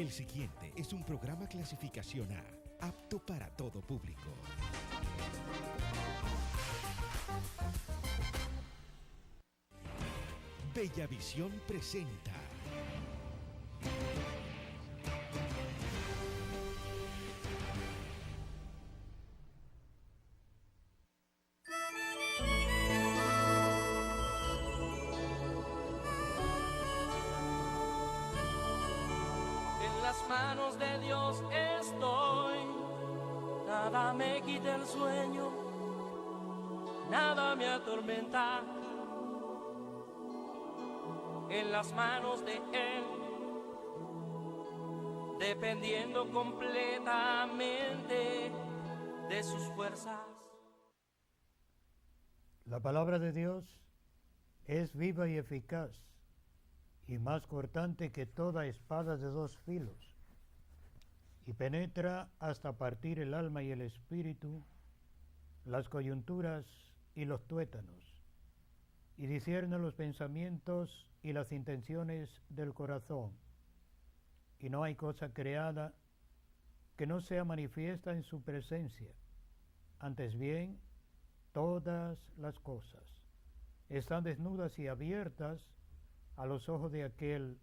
El siguiente es un programa clasificación A, apto para todo público. Bellavisión presenta En las manos de Dios estoy, nada me quita el sueño, nada me atormenta. En las manos de Él, dependiendo completamente de sus fuerzas. La palabra de Dios es viva y eficaz, y más cortante que toda espada de dos filos, y penetra hasta partir el alma y el espíritu, las coyunturas y los tuétanos, y discierne los pensamientos y las intenciones del corazón. Y no hay cosa creada que no sea manifiesta en su presencia. Antes bien, todas las cosas están desnudas y abiertas a los ojos de aquel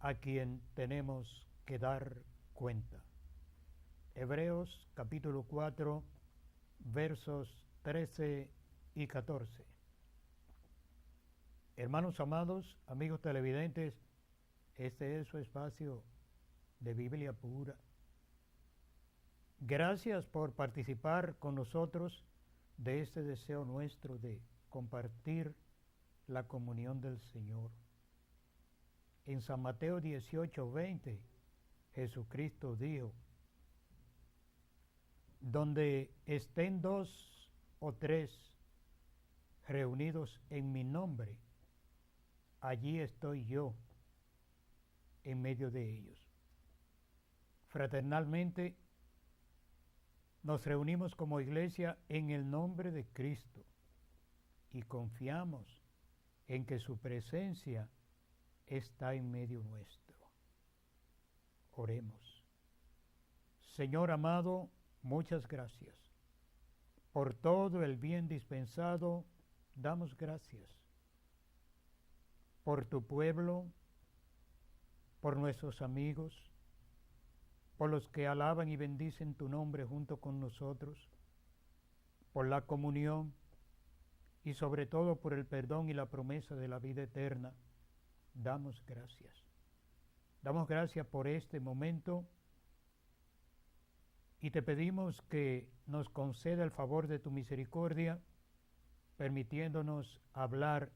a quien tenemos que dar cuenta. Hebreos capítulo 4, versos 13 y 14. Hermanos amados, amigos televidentes, este es su espacio de Biblia pura. Gracias por participar con nosotros de este deseo nuestro de compartir la comunión del Señor. En San Mateo 18:20, Jesucristo dijo: donde estén dos o tres reunidos en mi nombre, allí estoy yo en medio de ellos. Fraternalmente nos reunimos como iglesia en el nombre de Cristo y confiamos en que su presencia está en medio nuestro. Oremos. Señor amado, muchas gracias. Por todo el bien dispensado, damos gracias. Por tu pueblo, por nuestros amigos, por los que alaban y bendicen tu nombre junto con nosotros, por la comunión y sobre todo por el perdón y la promesa de la vida eterna. Damos gracias. Damos gracias por este momento y te pedimos que nos conceda el favor de tu misericordia, permitiéndonos hablar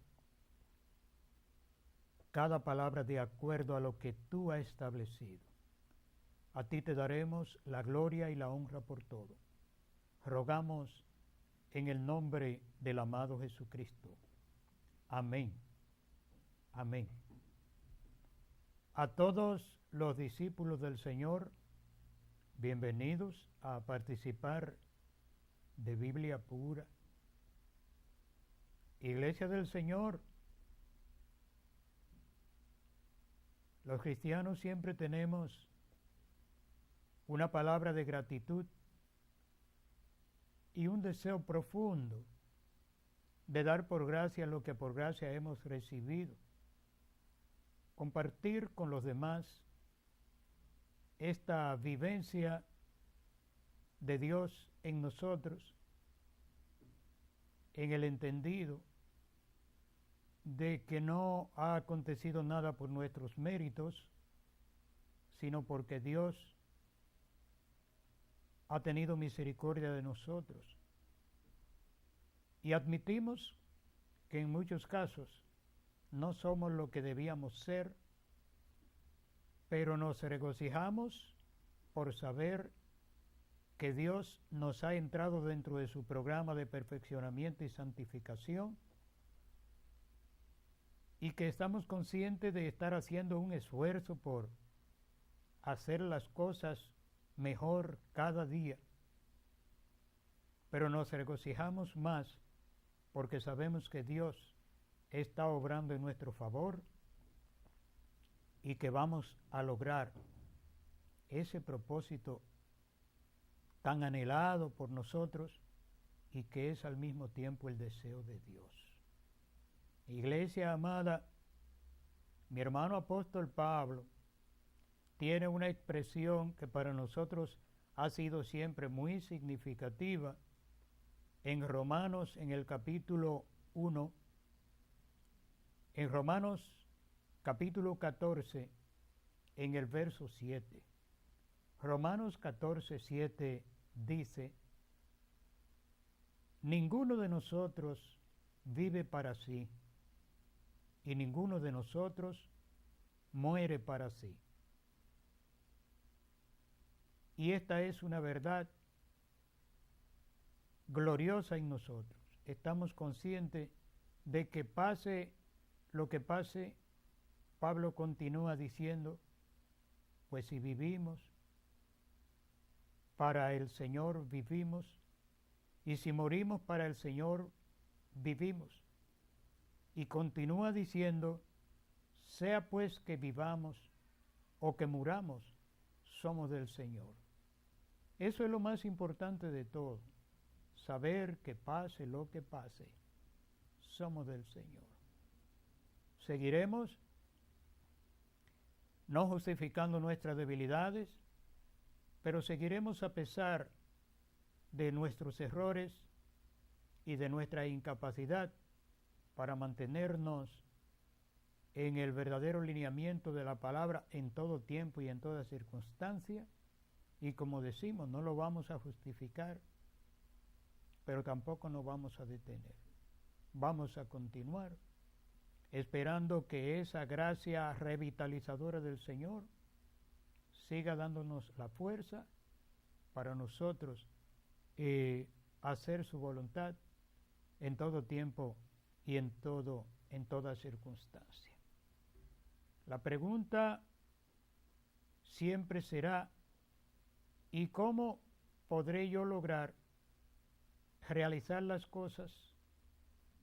cada palabra de acuerdo a lo que tú has establecido. A ti te daremos la gloria y la honra por todo. Rogamos en el nombre del amado Jesucristo. Amén. Amén. A todos los discípulos del Señor, bienvenidos a participar de Biblia pura. Iglesia del Señor, los cristianos siempre tenemos una palabra de gratitud y un deseo profundo de dar por gracia lo que por gracia hemos recibido. Compartir con los demás esta vivencia de Dios en nosotros, en el entendido de que no ha acontecido nada por nuestros méritos, sino porque Dios ha tenido misericordia de nosotros. Y admitimos que en muchos casos no somos lo que debíamos ser, pero nos regocijamos por saber que Dios nos ha entrado dentro de su programa de perfeccionamiento y santificación y que estamos conscientes de estar haciendo un esfuerzo por hacer las cosas mejor cada día. Pero nos regocijamos más porque sabemos que Dios está obrando en nuestro favor y que vamos a lograr ese propósito tan anhelado por nosotros y que es al mismo tiempo el deseo de Dios. Iglesia amada, mi hermano apóstol Pablo tiene una expresión que para nosotros ha sido siempre muy significativa en Romanos, en el capítulo 1, en Romanos capítulo 14, en el verso 7. Romanos 14, 7 dice: ninguno de nosotros vive para sí, y ninguno de nosotros muere para sí. Y esta es una verdad gloriosa en nosotros. Estamos conscientes de que pase lo que pase, Pablo continúa diciendo, pues si vivimos, para el Señor vivimos, y si morimos, para el Señor vivimos. Y continúa diciendo, sea pues que vivamos o que muramos, somos del Señor. Eso es lo más importante de todo, saber que pase lo que pase, somos del Señor. Seguiremos no justificando nuestras debilidades, pero seguiremos a pesar de nuestros errores y de nuestra incapacidad para mantenernos en el verdadero lineamiento de la palabra en todo tiempo y en toda circunstancia. Y como decimos, no lo vamos a justificar, pero tampoco nos vamos a detener. Vamos a continuar esperando que esa gracia revitalizadora del Señor siga dándonos la fuerza para nosotros hacer su voluntad en todo tiempo y en toda circunstancia. La pregunta siempre será, ¿y cómo podré yo lograr realizar las cosas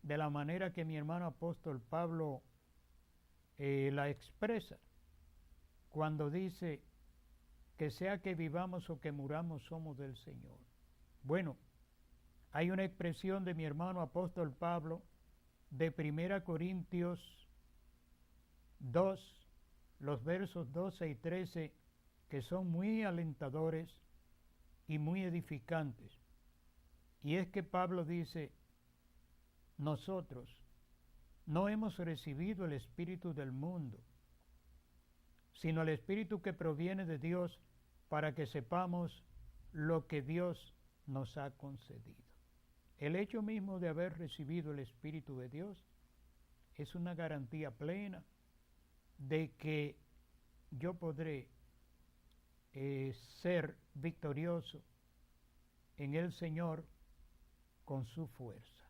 de la manera que mi hermano apóstol Pablo la expresa cuando dice que sea que vivamos o que muramos somos del Señor? Bueno, hay una expresión de mi hermano apóstol Pablo de 1 Corintios 2, los versos 12 y 13, que son muy alentadores y muy edificantes. Y es que Pablo dice, nosotros no hemos recibido el espíritu del mundo, sino el espíritu que proviene de Dios, para que sepamos lo que Dios nos ha concedido. El hecho mismo de haber recibido el Espíritu de Dios es una garantía plena de que yo podré ser victorioso en el Señor con su fuerza,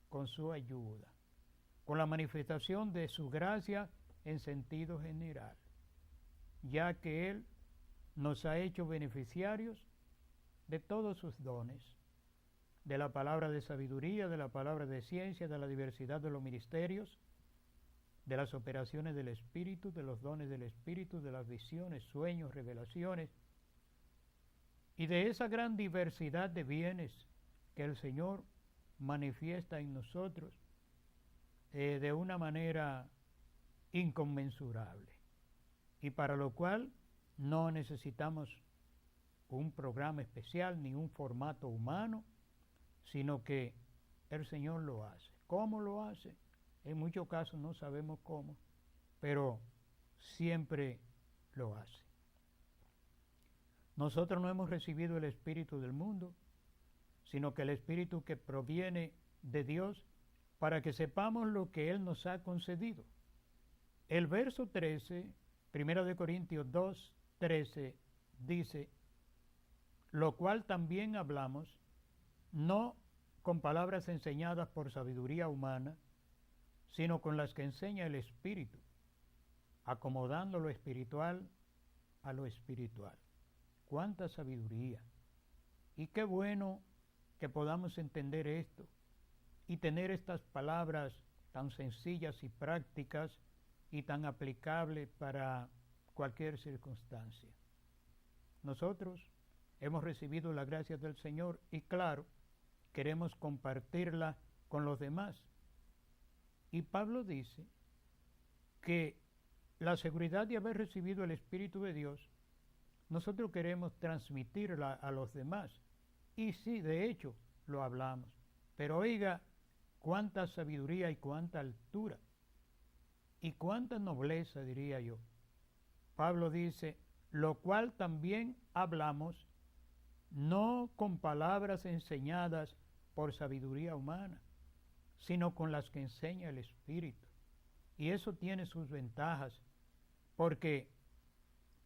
con su ayuda, con la manifestación de su gracia en sentido general, ya que Él nos ha hecho beneficiarios de todos sus dones, de la palabra de sabiduría, de la palabra de ciencia, de la diversidad de los ministerios, de las operaciones del Espíritu, de los dones del Espíritu, de las visiones, sueños, revelaciones, y de esa gran diversidad de bienes que el Señor manifiesta en nosotros de una manera inconmensurable, y para lo cual no necesitamos un programa especial ni un formato humano, sino que el Señor lo hace. ¿Cómo lo hace? En muchos casos no sabemos cómo, pero siempre lo hace. Nosotros no hemos recibido el espíritu del mundo, sino que el espíritu que proviene de Dios, para que sepamos lo que Él nos ha concedido. El verso 13, 1 Corintios 2, 13, dice, lo cual también hablamos, no con palabras enseñadas por sabiduría humana, sino con las que enseña el Espíritu, acomodando lo espiritual a lo espiritual. ¡Cuánta sabiduría! Y qué bueno que podamos entender esto y tener estas palabras tan sencillas y prácticas y tan aplicables para cualquier circunstancia. nosotros hemos recibido la gracia del Señor y claro, queremos compartirla con los demás. Y Pablo dice que la seguridad de haber recibido el Espíritu de Dios, nosotros queremos transmitirla a los demás. Y sí, de hecho, lo hablamos. Pero oiga, cuánta sabiduría y cuánta altura y cuánta nobleza, diría yo. Pablo dice, lo cual también hablamos, no con palabras enseñadas por sabiduría humana, sino con las que enseña el Espíritu. Y eso tiene sus ventajas, porque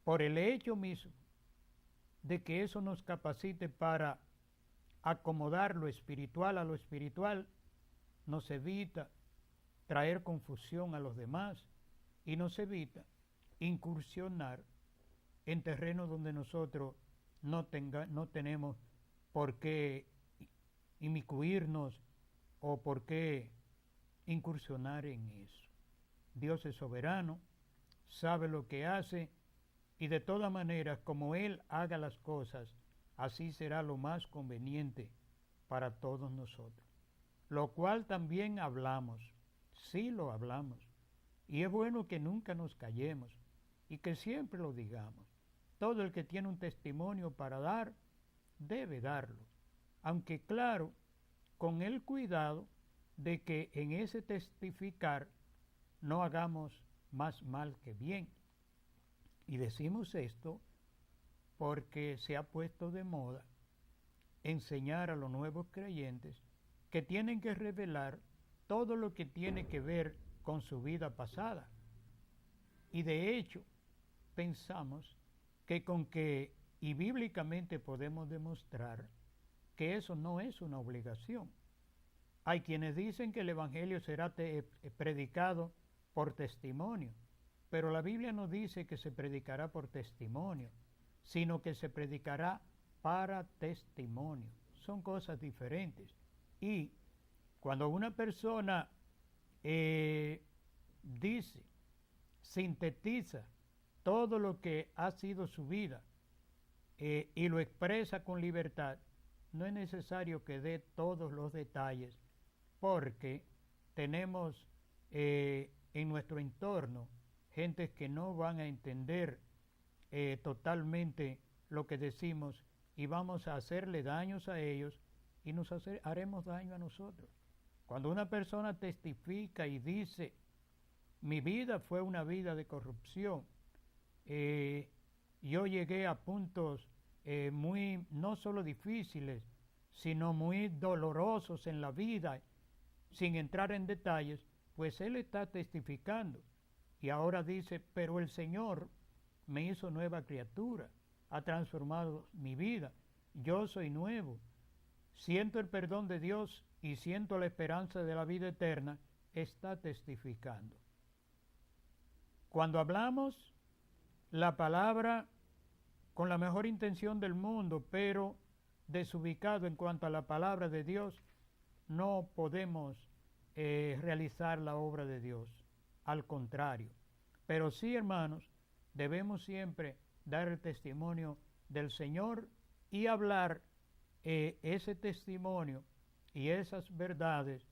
por el hecho mismo de que eso nos capacite para acomodar lo espiritual a lo espiritual, nos evita traer confusión a los demás y nos evita incursionar en terrenos donde nosotros no tenemos por qué inmiscuirnos o por qué incursionar en eso. Dios es soberano, sabe lo que hace y de todas maneras, como Él haga las cosas, así será lo más conveniente para todos nosotros. Lo cual también hablamos, sí lo hablamos, y es bueno que nunca nos callemos y que siempre lo digamos. Todo el que tiene un testimonio para dar, debe darlo, aunque claro, con el cuidado de que en ese testificar no hagamos más mal que bien. Y decimos esto porque se ha puesto de moda enseñar a los nuevos creyentes que tienen que revelar todo lo que tiene que ver con su vida pasada. Y de hecho, pensamos que y bíblicamente podemos demostrar que eso no es una obligación. Hay quienes dicen que el Evangelio será predicado por testimonio, pero la Biblia no dice que se predicará por testimonio, sino que se predicará para testimonio. Son cosas diferentes. Y cuando una persona dice, sintetiza todo lo que ha sido su vida y lo expresa con libertad, no es necesario que dé todos los detalles, porque tenemos en nuestro entorno gentes que no van a entender totalmente lo que decimos y vamos a hacerle daños a ellos y haremos daño a nosotros. Cuando una persona testifica y dice, mi vida fue una vida de corrupción, yo llegué a puntos muy, no solo difíciles, sino muy dolorosos en la vida, sin entrar en detalles, pues él está testificando. Y ahora dice, pero el Señor me hizo nueva criatura, ha transformado mi vida, yo soy nuevo, siento el perdón de Dios y siento la esperanza de la vida eterna, está testificando. Cuando hablamos la palabra con la mejor intención del mundo, pero desubicado en cuanto a la palabra de Dios, no podemos realizar la obra de Dios. Al contrario. Pero sí, hermanos, debemos siempre dar el testimonio del Señor y hablar ese testimonio y esas verdades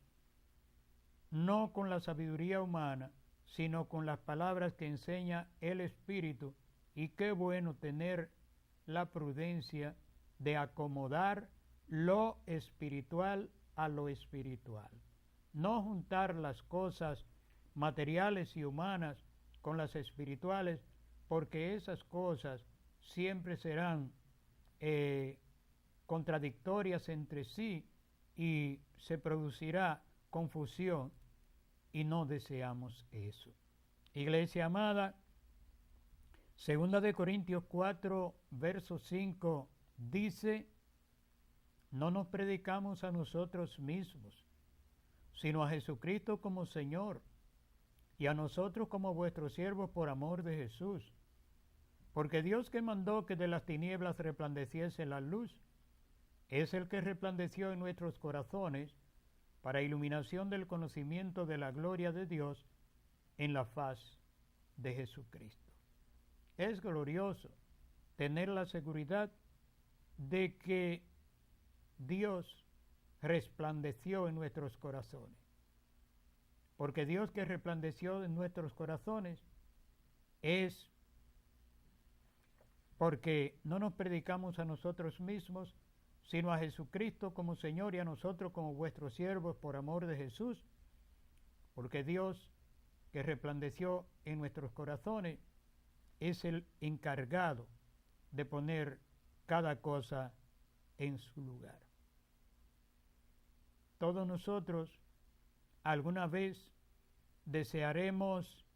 no con la sabiduría humana, sino con las palabras que enseña el Espíritu. Y qué bueno tener la prudencia de acomodar lo espiritual a lo espiritual. No juntar las cosas materiales y humanas con las espirituales, porque esas cosas siempre serán contradictorias entre sí y se producirá confusión y no deseamos eso. Iglesia amada, 2 Corintios 4, verso 5 dice, no nos predicamos a nosotros mismos, sino a Jesucristo como Señor, y a nosotros como vuestros siervos por amor de Jesús. Porque Dios que mandó que de las tinieblas resplandeciese la luz, es el que resplandeció en nuestros corazones para iluminación del conocimiento de la gloria de Dios en la faz de Jesucristo. Es glorioso tener la seguridad de que Dios resplandeció en nuestros corazones. Porque Dios que resplandeció en nuestros corazones es porque no nos predicamos a nosotros mismos, sino a Jesucristo como Señor y a nosotros como vuestros siervos por amor de Jesús, porque Dios que resplandeció en nuestros corazones es el encargado de poner cada cosa en su lugar. Todos nosotros alguna vez desearemos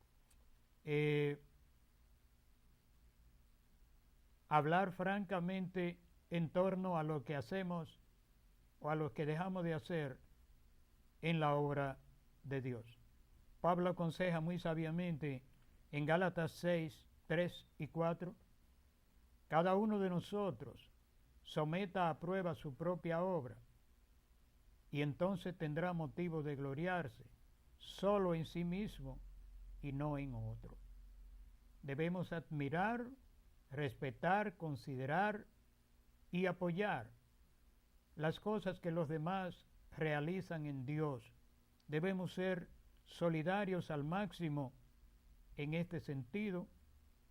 hablar francamente en torno a lo que hacemos o a lo que dejamos de hacer en la obra de Dios. Pablo aconseja muy sabiamente en Gálatas 6, 3 y 4, cada uno de nosotros someta a prueba su propia obra y entonces tendrá motivo de gloriarse solo en sí mismo y no en otro. Debemos admirar, respetar, considerar y apoyar las cosas que los demás realizan en Dios. Debemos ser solidarios al máximo en este sentido,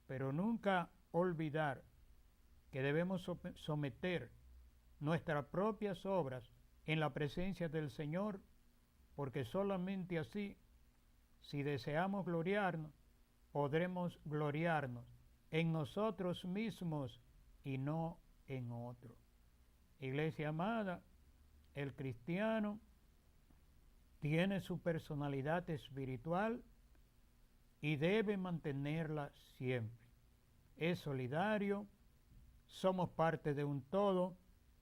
pero nunca olvidar que debemos someter nuestras propias obras en la presencia del Señor, porque solamente así, si deseamos gloriarnos, podremos gloriarnos en nosotros mismos y no en otro. Iglesia amada, el cristiano tiene su personalidad espiritual y debe mantenerla siempre. Es solidario, somos parte de un todo,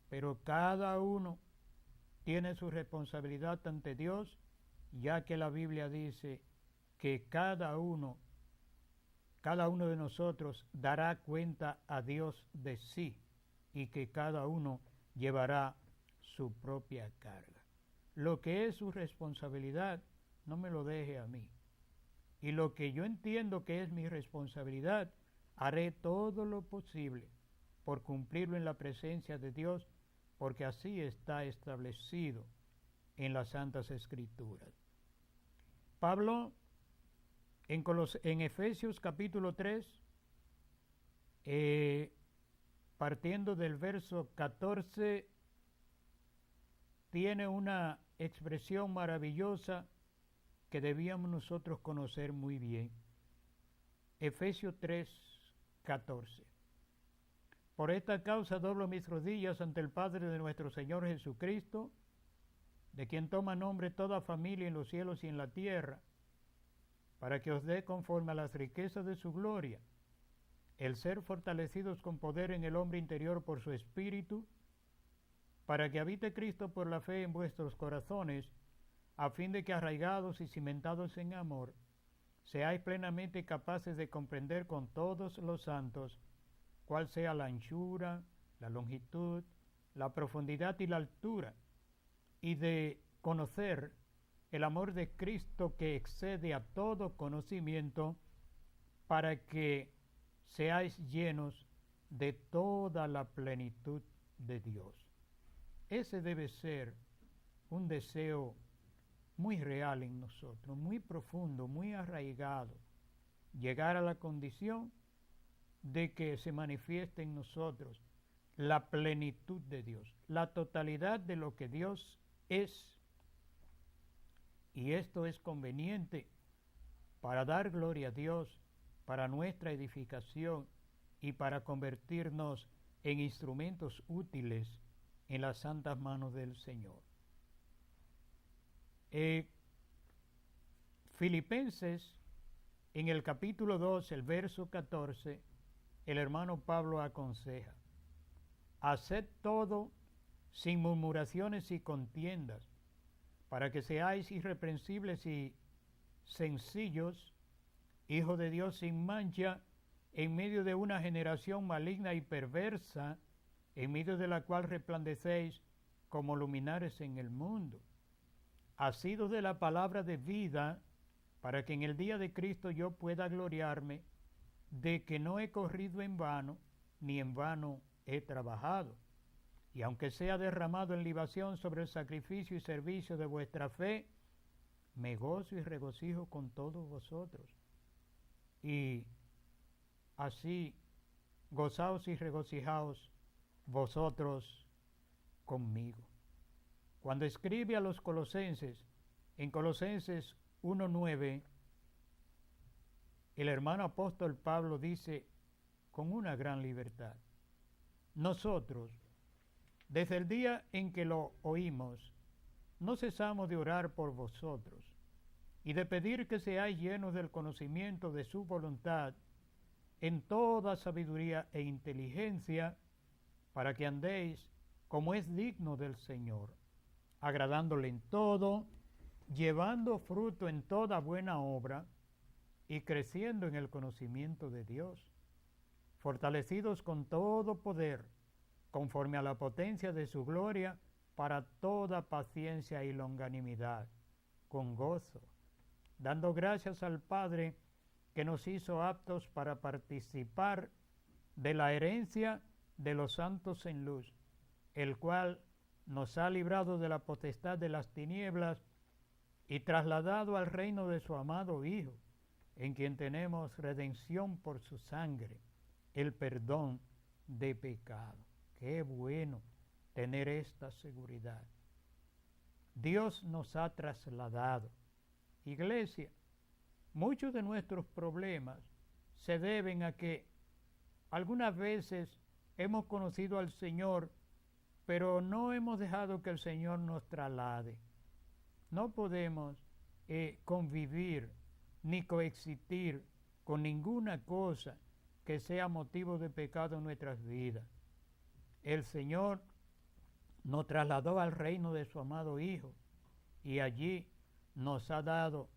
pero cada uno tiene su responsabilidad ante Dios, ya que la Biblia dice que cada uno de nosotros dará cuenta a Dios de sí y que cada uno llevará su propia carga. Lo que es su responsabilidad, no me lo deje a mí. Y lo que yo entiendo que es mi responsabilidad, haré todo lo posible por cumplirlo en la presencia de Dios, porque así está establecido en las Santas Escrituras. Pablo, en Efesios capítulo 3, partiendo del verso 14, tiene una expresión maravillosa que debíamos nosotros conocer muy bien. Efesios 3, 14. Por esta causa doblo mis rodillas ante el Padre de nuestro Señor Jesucristo, de quien toma nombre toda familia en los cielos y en la tierra, para que os dé conforme a las riquezas de su gloria, el ser fortalecidos con poder en el hombre interior por su Espíritu, para que habite Cristo por la fe en vuestros corazones, a fin de que arraigados y cimentados en amor, seáis plenamente capaces de comprender con todos los santos cuál sea la anchura, la longitud, la profundidad y la altura, y de conocer el amor de Cristo que excede a todo conocimiento, para que seáis llenos de toda la plenitud de Dios. Ese debe ser un deseo muy real en nosotros, muy profundo, muy arraigado, llegar a la condición de que se manifieste en nosotros la plenitud de Dios, la totalidad de lo que Dios es. Y esto es conveniente para dar gloria a Dios, para nuestra edificación y para convertirnos en instrumentos útiles en las santas manos del Señor. Filipenses, en el capítulo 2, el verso 14, el hermano Pablo aconseja: haced todo sin murmuraciones y contiendas, para que seáis irreprensibles y sencillos, hijos de Dios sin mancha, en medio de una generación maligna y perversa, en medio de la cual resplandecéis como luminares en el mundo, asidos de la palabra de vida, para que en el día de Cristo yo pueda gloriarme de que no he corrido en vano, ni en vano he trabajado. Y aunque sea derramado en libación sobre el sacrificio y servicio de vuestra fe, me gozo y regocijo con todos vosotros. Y así gozaos y regocijaos vosotros conmigo. Cuando escribe a los colosenses, en Colosenses 1:9, el hermano apóstol Pablo dice con una gran libertad: nosotros, desde el día en que lo oímos, no cesamos de orar por vosotros y de pedir que seáis llenos del conocimiento de su voluntad en toda sabiduría e inteligencia, para que andéis como es digno del Señor, agradándole en todo, llevando fruto en toda buena obra y creciendo en el conocimiento de Dios, fortalecidos con todo poder, conforme a la potencia de su gloria, para toda paciencia y longanimidad, con gozo, dando gracias al Padre que nos hizo aptos para participar de la herencia de los santos en luz, el cual nos ha librado de la potestad de las tinieblas y trasladado al reino de su amado Hijo, en quien tenemos redención por su sangre, el perdón de pecado. Qué bueno tener esta seguridad. Dios nos ha trasladado. Iglesia, muchos de nuestros problemas se deben a que algunas veces hemos conocido al Señor, pero no hemos dejado que el Señor nos traslade. No podemos convivir ni coexistir con ninguna cosa que sea motivo de pecado en nuestras vidas. El Señor nos trasladó al reino de su amado Hijo y allí nos ha dado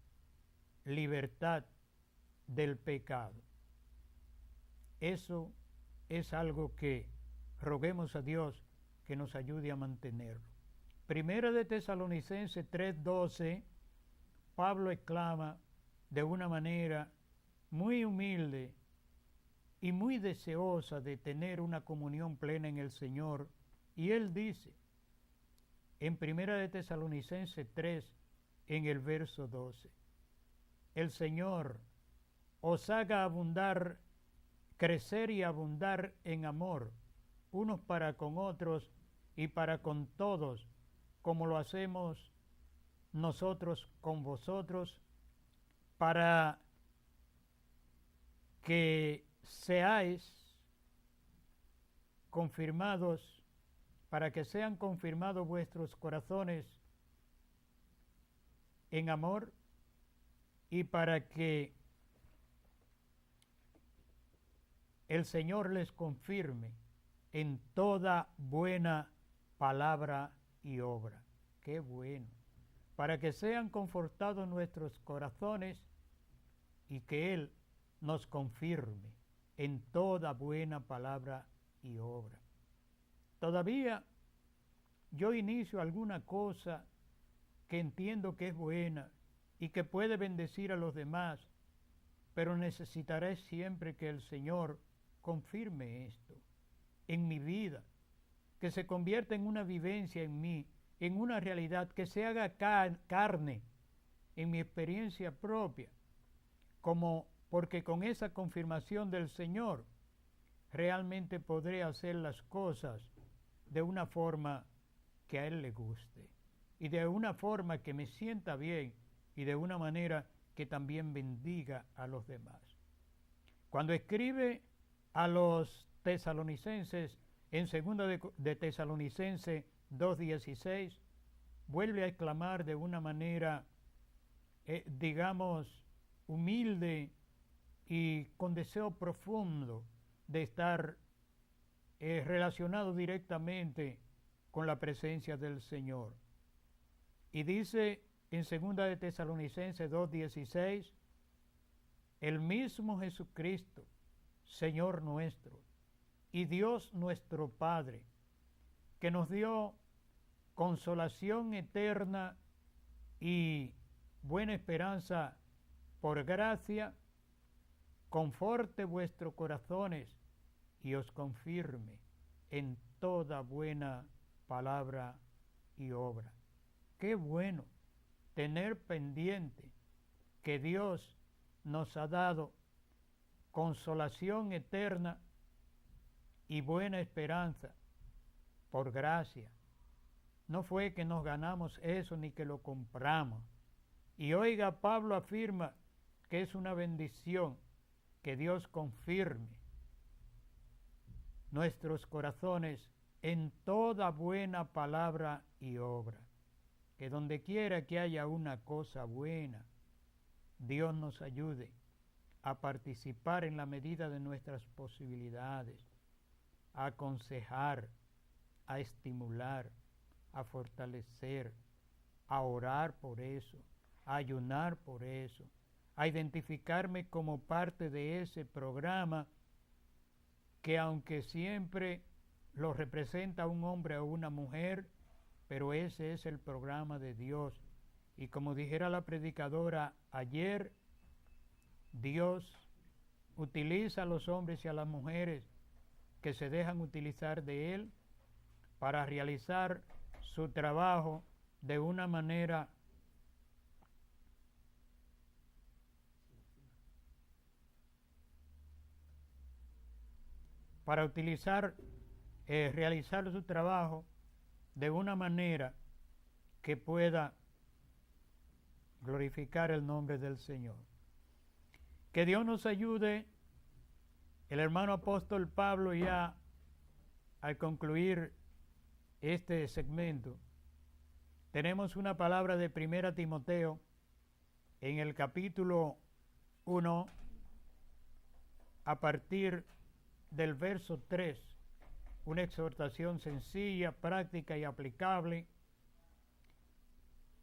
libertad del pecado. Eso es algo que roguemos a Dios que nos ayude a mantenerlo. Primera de Tesalonicenses 3:12, Pablo exclama de una manera muy humilde y muy deseosa de tener una comunión plena en el Señor, y él dice en Primera de Tesalonicenses 3, en el verso 12, el Señor os haga abundar, crecer y abundar en amor, unos para con otros y para con todos, como lo hacemos nosotros con vosotros, para que seáis confirmados, para que sean confirmados vuestros corazones en amor y para que el Señor les confirme en toda buena palabra y obra. Qué bueno. Para que sean confortados nuestros corazones y que Él nos confirme en toda buena palabra y obra. Todavía yo inicio alguna cosa que entiendo que es buena y que puede bendecir a los demás, pero necesitaré siempre que el Señor confirme esto en mi vida, que se convierta en una vivencia en mí, en una realidad, que se haga carne en mi experiencia propia, porque con esa confirmación del Señor realmente podré hacer las cosas de una forma que a Él le guste y de una forma que me sienta bien y de una manera que también bendiga a los demás. Cuando escribe a los tesalonicenses en 2 de Tesalonicenses 2:16, vuelve a exclamar de una manera, digamos, humilde y con deseo profundo de estar relacionado directamente con la presencia del Señor. Y dice en 2 de Tesalonicenses 2:16, el mismo Jesucristo, Señor nuestro, y Dios nuestro Padre, que nos dio consolación eterna y buena esperanza por gracia, conforte vuestros corazones y os confirme en toda buena palabra y obra. Qué bueno tener pendiente que Dios nos ha dado consolación eterna y buena esperanza por gracia. No fue que nos ganamos eso ni que lo compramos. Y oiga, Pablo afirma que es una bendición que Dios confirme nuestros corazones en toda buena palabra y obra. Que donde quiera que haya una cosa buena, Dios nos ayude a participar en la medida de nuestras posibilidades, a aconsejar, a estimular, a fortalecer, a orar por eso, a ayunar por eso, a identificarme como parte de ese programa que aunque siempre lo representa un hombre o una mujer, pero ese es el programa de Dios. Y como dijera la predicadora ayer, Dios utiliza a los hombres y a las mujeres que se dejan utilizar de Él para realizar su trabajo de una manera realizar su trabajo de una manera que pueda glorificar el nombre del Señor. Que Dios nos ayude. El hermano apóstol Pablo, ya al concluir este segmento, tenemos una palabra de 1 Timoteo en el capítulo 1 a partir del verso 3, una exhortación sencilla, práctica y aplicable,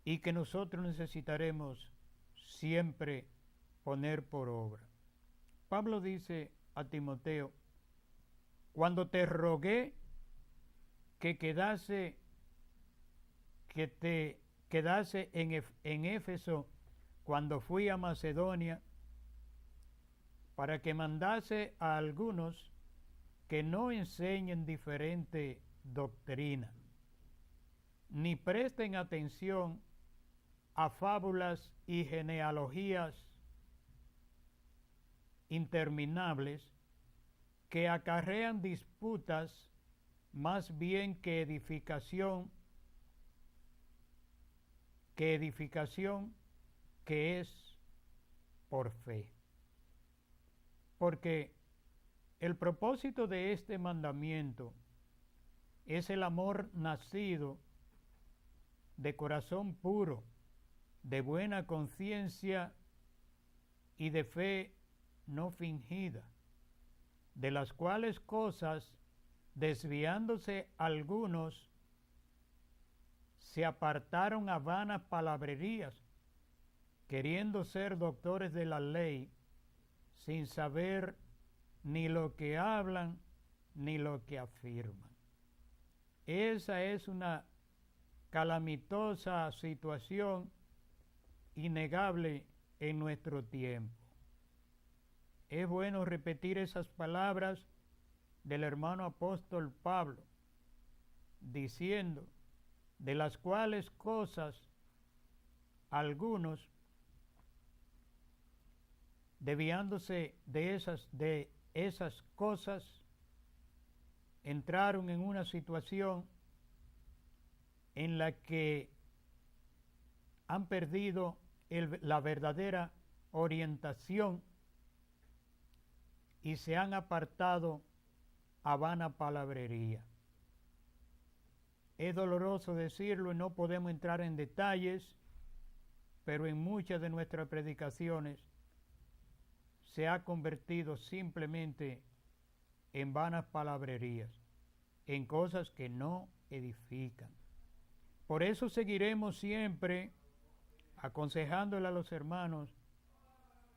y que nosotros necesitaremos siempre poner por obra. Pablo dice a Timoteo: cuando te rogué que te quedase en Éfeso cuando fui a Macedonia, para que mandase a algunos que no enseñen diferente doctrina, ni presten atención a fábulas y genealogías interminables que acarrean disputas más bien que edificación que es por fe. Porque el propósito de este mandamiento es el amor nacido de corazón puro, de buena conciencia y de fe no fingida, de las cuales cosas, desviándose algunos, se apartaron a vanas palabrerías, queriendo ser doctores de la ley, sin saber ni lo que hablan ni lo que afirman. Esa es una calamitosa situación innegable en nuestro tiempo. Es bueno repetir esas palabras del hermano apóstol Pablo, diciendo: de las cuales cosas algunos, desviándose de esas cosas, entraron en una situación en la que han perdido la verdadera orientación y se han apartado a vana palabrería. Es doloroso decirlo y no podemos entrar en detalles, pero en muchas de nuestras predicaciones se ha convertido simplemente en vanas palabrerías, en cosas que no edifican. Por eso seguiremos siempre aconsejándole a los hermanos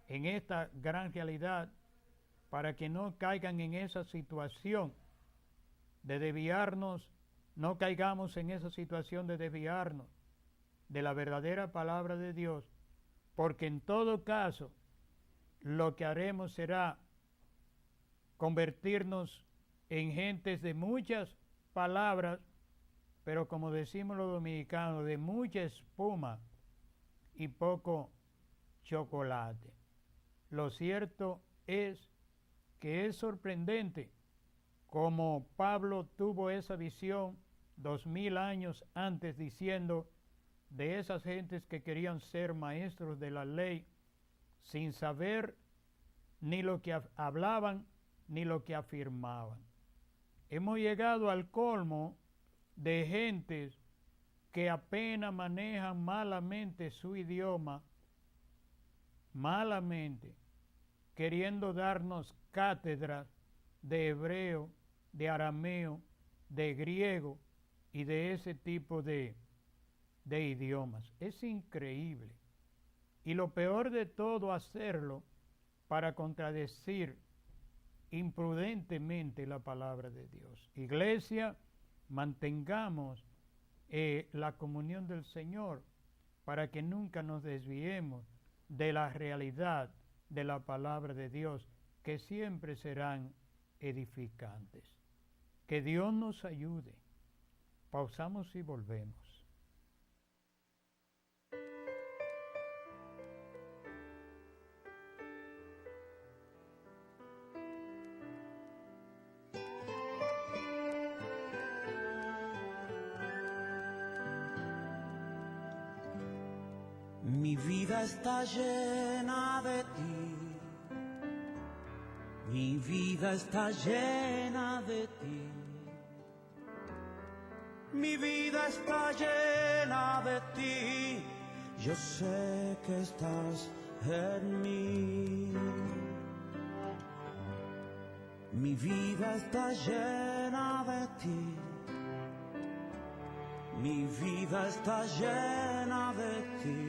en esta gran realidad, para que no caigan en esa situación de desviarnos, no caigamos en esa situación de desviarnos de la verdadera palabra de Dios, porque en todo caso lo que haremos será convertirnos en gentes de muchas palabras, pero como decimos los dominicanos, de mucha espuma y poco chocolate. Lo cierto es que es sorprendente como Pablo tuvo esa visión 2000 años antes, diciendo de esas gentes que querían ser maestros de la ley sin saber ni lo que hablaban ni lo que afirmaban. Hemos llegado al colmo de gentes que apenas manejan malamente su idioma, malamente, queriendo darnos cátedras de hebreo, de arameo, de griego y de ese tipo de idiomas. Es increíble. Y lo peor de todo, hacerlo para contradecir imprudentemente la palabra de Dios. Iglesia, mantengamos la comunión del Señor para que nunca nos desviemos de la realidad de la palabra de Dios, que siempre serán edificantes. Que Dios nos ayude. Pausamos y volvemos. Mi vida está llena de ti, mi vida está llena de ti, mi vida está llena de ti, yo sé que estás en mí. Mi vida está llena de ti, mi vida está llena de ti.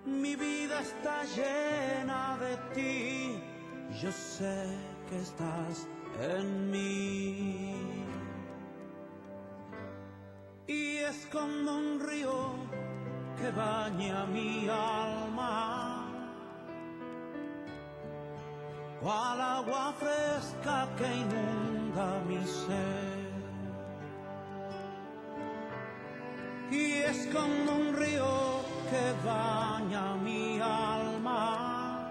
Mi vida está llena de ti, yo sé que estás en mí. Y es como un río que baña mi alma, cual agua fresca que inunda mi ser. Y es como un río que baña mi alma,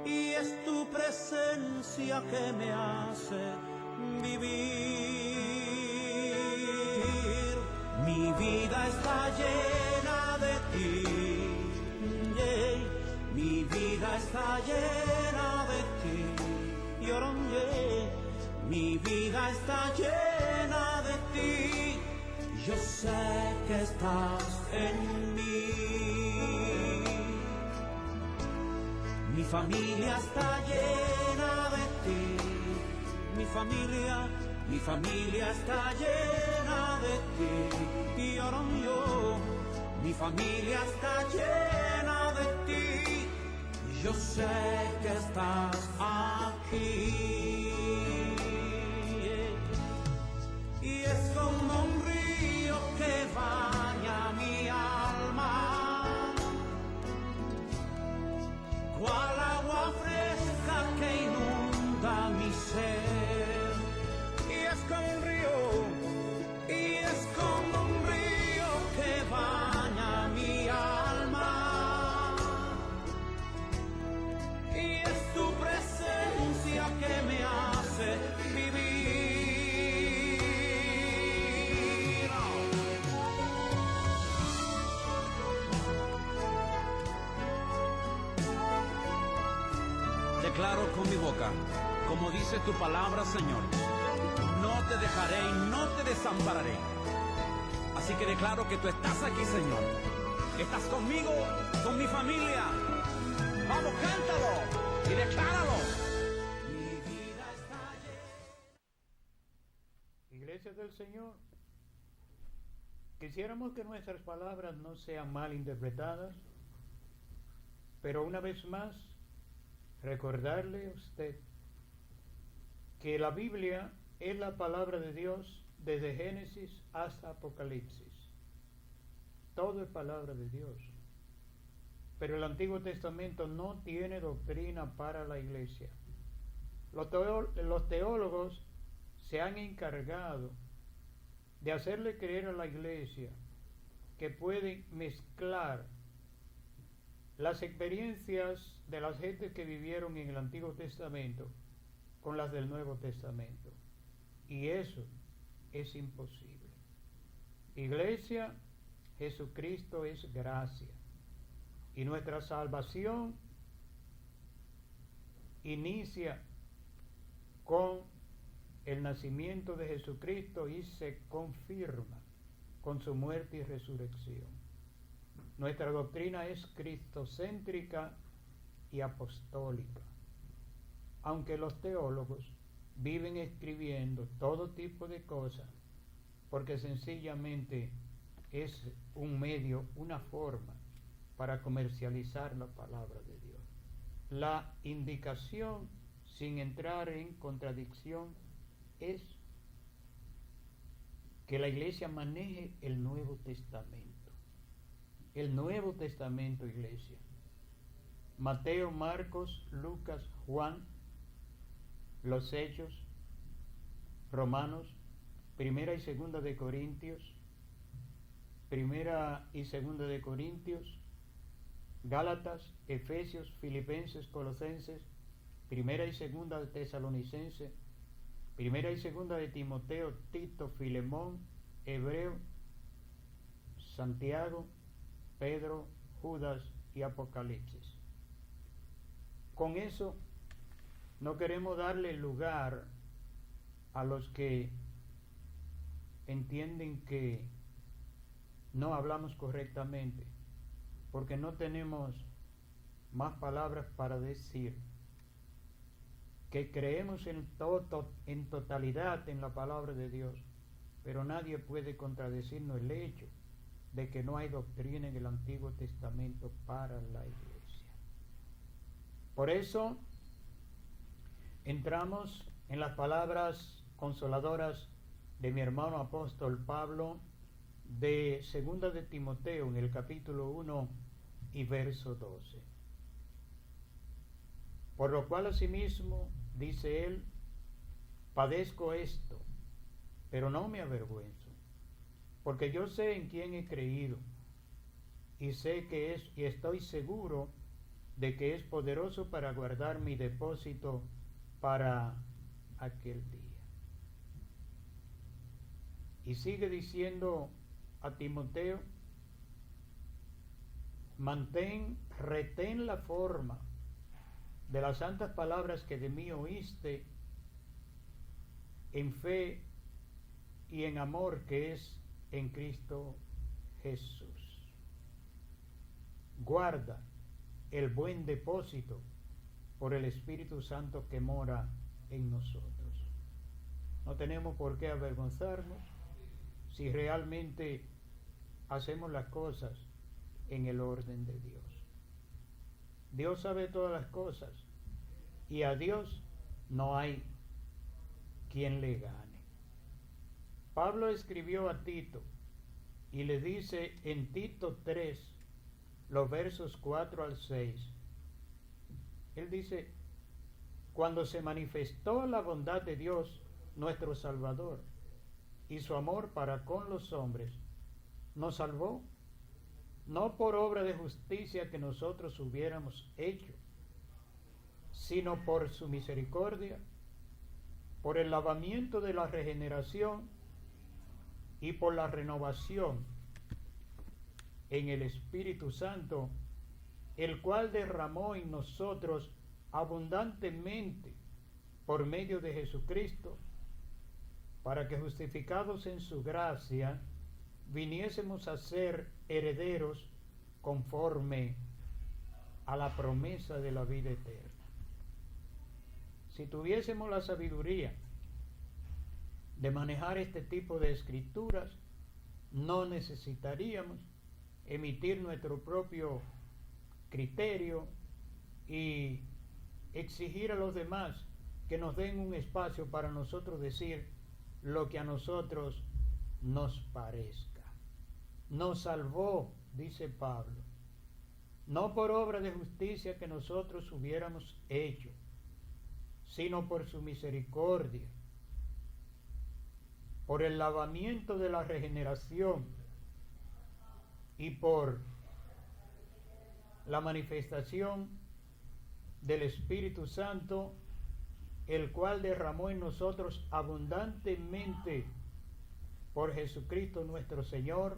y es tu presencia que me hace vivir. Mi vida está llena de ti, yeah. Mi vida está llena de ti, yeah. Mi vida está llena de ti, yo sé que estás en mí. Mi familia está llena de ti, mi familia está llena de ti. Y ahora yo, mi familia está llena de ti, yo sé que estás aquí. Y es como un río que baña mi alma, cual agua fresca que inunda mi ser. Y es como un río, y es como un río que baña mi alma, y es tu presencia que me hace vivir. Declaro con mi boca, como dice tu palabra, Señor, no te dejaré y no te desampararé. Así que declaro que tú estás aquí, Señor. Estás conmigo, con mi familia. Vamos, cántalo y decláralo. Mi vida está llena. Iglesia del Señor, quisiéramos que nuestras palabras no sean mal interpretadas, pero una vez más, recordarle a usted que la Biblia es la palabra de Dios desde Génesis hasta Apocalipsis. Todo es palabra de Dios. pero el Antiguo Testamento no tiene doctrina para la iglesia. Los teólogos se han encargado de hacerle creer a la iglesia que pueden mezclar las experiencias de las gentes que vivieron en el Antiguo Testamento con las del Nuevo Testamento. Y eso es imposible. Iglesia, Jesucristo es gracia. Y nuestra salvación inicia con el nacimiento de Jesucristo y se confirma con su muerte y resurrección. Nuestra doctrina es cristocéntrica y apostólica, aunque los teólogos viven escribiendo todo tipo de cosas, porque sencillamente es un medio, una forma para comercializar la palabra de Dios. La indicación, sin entrar en contradicción, es que la iglesia maneje el Nuevo Testamento. El Nuevo Testamento, iglesia. Mateo, Marcos, Lucas, Juan, los Hechos, Romanos, Primera y Segunda de Corintios, Primera y Segunda de Corintios, Gálatas, Efesios, Filipenses, Colosenses, Primera y Segunda de Tesalonicenses, Primera y Segunda de Timoteo, Tito, Filemón, Hebreo, Santiago, Pedro, Judas y Apocalipsis. Con eso no queremos darle lugar a los que entienden que no hablamos correctamente, porque no tenemos más palabras para decir que creemos en totalidad en la palabra de Dios, pero nadie puede contradecirnos el hecho de que no hay doctrina en el Antiguo Testamento para la iglesia. Por eso entramos en las palabras consoladoras de mi hermano apóstol Pablo de Segunda de Timoteo en el capítulo 1 y verso 12. Por lo cual asimismo, dice él, padezco esto, pero no me avergüenzo, porque yo sé en quién he creído, y sé que es, y estoy seguro de que es poderoso para guardar mi depósito para aquel día. Y sigue diciendo a Timoteo, retén la forma de las santas palabras que de mí oíste en fe y en amor que es en Cristo Jesús. Guarda el buen depósito por el Espíritu Santo que mora en nosotros. No tenemos por qué avergonzarnos si realmente hacemos las cosas en el orden de Dios. Dios sabe todas las cosas y a Dios no hay quien le gane. Pablo escribió a Tito y le dice en Tito 3, los versos 4 al 6, él dice, cuando se manifestó la bondad de Dios, nuestro Salvador, y su amor para con los hombres, nos salvó, no por obra de justicia que nosotros hubiéramos hecho, sino por su misericordia, por el lavamiento de la regeneración y por la renovación en el Espíritu Santo, el cual derramó en nosotros abundantemente por medio de Jesucristo, para que justificados en su gracia, viniésemos a ser herederos conforme a la promesa de la vida eterna. Si tuviésemos la sabiduría de manejar este tipo de escrituras, no necesitaríamos emitir nuestro propio criterio y exigir a los demás que nos den un espacio para nosotros decir lo que a nosotros nos parezca. Nos salvó, dice Pablo, no por obra de justicia que nosotros hubiéramos hecho, sino por su misericordia, por el lavamiento de la regeneración y por la manifestación del Espíritu Santo, el cual derramó en nosotros abundantemente por Jesucristo nuestro Señor,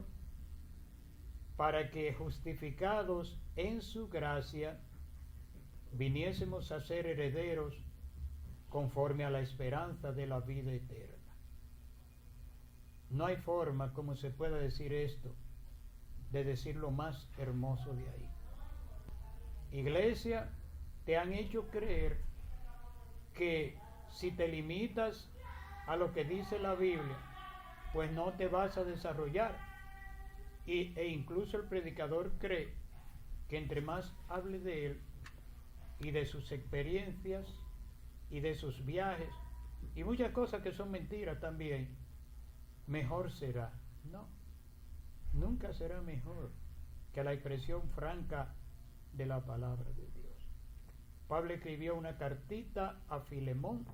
para que, justificados en su gracia, viniésemos a ser herederos conforme a la esperanza de la vida eterna. No hay forma como se pueda decir esto, de decir lo más hermoso de ahí. Iglesia, te han hecho creer que si te limitas a lo que dice la Biblia, pues no te vas a desarrollar. E incluso el predicador cree que entre más hable de él y de sus experiencias y de sus viajes y muchas cosas que son mentiras también, mejor será. No, nunca será mejor que la expresión franca de la palabra de Dios. Pablo escribió una cartita a Filemón,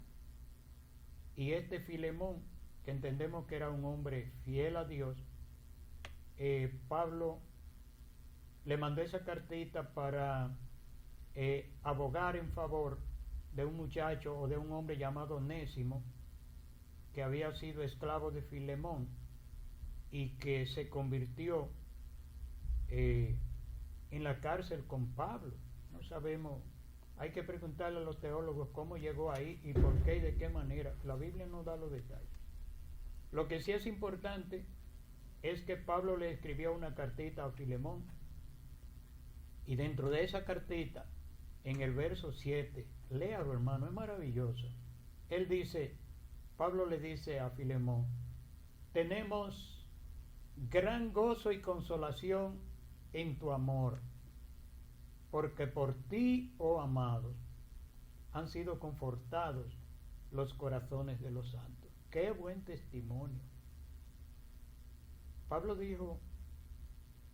y este Filemón, que entendemos que era un hombre fiel a Dios, Pablo le mandó esa cartita para abogar en favor de un muchacho o de un hombre llamado Onésimo, que había sido esclavo de Filemón y que se convirtió en la cárcel con Pablo. No sabemos, hay que preguntarle a los teólogos cómo llegó ahí y por qué y de qué manera. La Biblia no da los detalles. Lo que sí es importante es que Pablo le escribió una cartita a Filemón, y dentro de esa cartita, en el verso 7, léalo, hermano, es maravilloso. Él dice, Pablo le dice a Filemón: tenemos gran gozo y consolación en tu amor, porque por ti, oh amado, han sido confortados los corazones de los santos. ¡Qué buen testimonio! Pablo dijo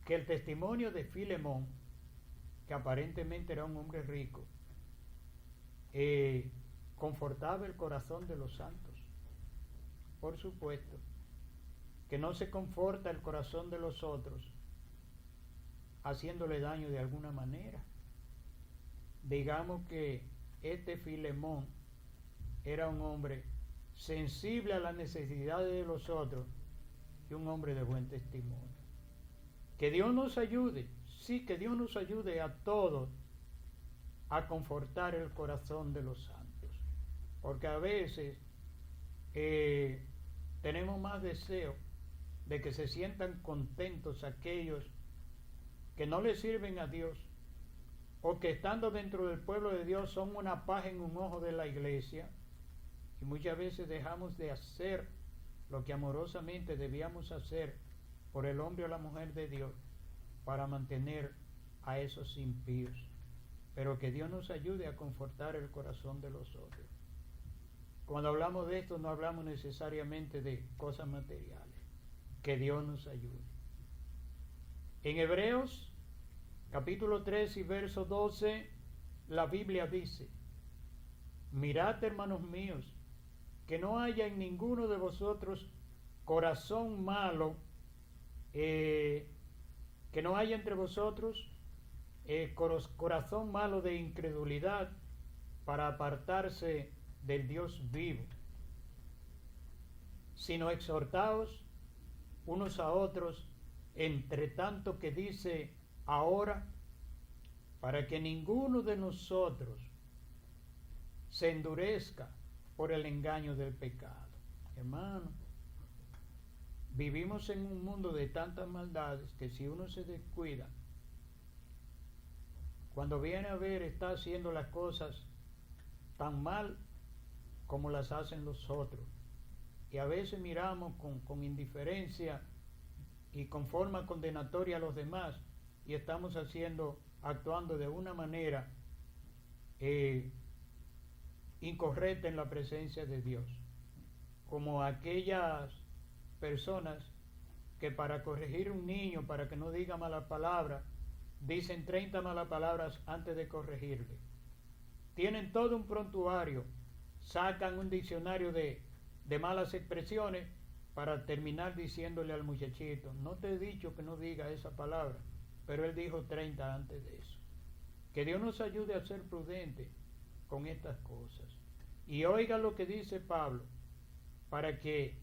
que el testimonio de Filemón, que aparentemente era un hombre rico, confortaba el corazón de los santos. Por supuesto que no se conforta el corazón de los otros haciéndole daño de alguna manera. Digamos que este Filemón era un hombre sensible a las necesidades de los otros y un hombre de buen testimonio. Que Dios nos ayude, sí, que Dios nos ayude a todos a confortar el corazón de los santos, porque a veces tenemos más deseo de que se sientan contentos aquellos que no le sirven a Dios, o que estando dentro del pueblo de Dios son una paja en un ojo de la iglesia, y muchas veces dejamos de hacer lo que amorosamente debíamos hacer por el hombre o la mujer de Dios para mantener a esos impíos. Pero que Dios nos ayude a confortar el corazón de los otros. Cuando hablamos de esto no hablamos necesariamente de cosas materiales. Que Dios nos ayude. En Hebreos capítulo 3 y verso 12, la Biblia dice: mirad, hermanos míos, que no haya en ninguno de vosotros corazón malo, que no haya entre vosotros corazón malo de incredulidad para apartarse del Dios vivo, sino exhortaos unos a otros, entre tanto que dice ahora, para que ninguno de nosotros se endurezca por el engaño del pecado. Hermano, vivimos en un mundo de tantas maldades que si uno se descuida, cuando viene a ver, está haciendo las cosas tan mal como las hacen los otros. Y a veces miramos con indiferencia y con forma condenatoria a los demás, y estamos actuando de una manera incorrecta en la presencia de Dios, como aquellas personas que para corregir un niño, para que no diga mala palabra, dicen 30 malas palabras antes de corregirle. Tienen todo un prontuario, sacan un diccionario de malas expresiones para terminar diciéndole al muchachito, no te he dicho que no diga esa palabra, pero él dijo 30 antes de eso. Que Dios nos ayude a ser prudentes con estas cosas. Y oiga lo que dice Pablo, para que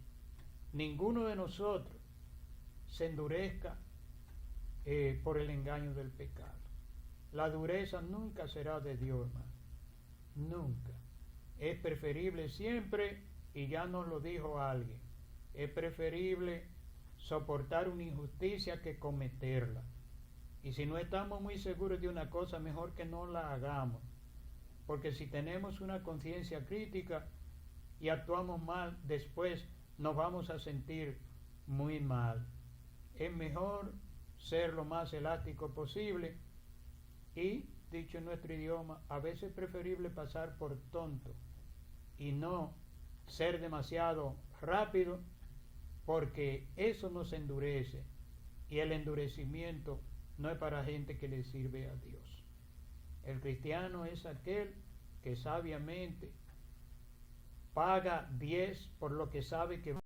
ninguno de nosotros se endurezca por el engaño del pecado. La dureza nunca será de Dios, hermano. Nunca. Es preferible siempre, y ya nos lo dijo alguien, es preferible soportar una injusticia que cometerla. Y si no estamos muy seguros de una cosa, mejor que no la hagamos. Porque si tenemos una conciencia crítica y actuamos mal, después nos vamos a sentir muy mal. Es mejor ser lo más elástico posible y, dicho en nuestro idioma, a veces es preferible pasar por tonto y no ser demasiado rápido, porque eso nos endurece y el endurecimiento no es para gente que le sirve a Dios. El cristiano es aquel que sabiamente paga 10 por lo que sabe que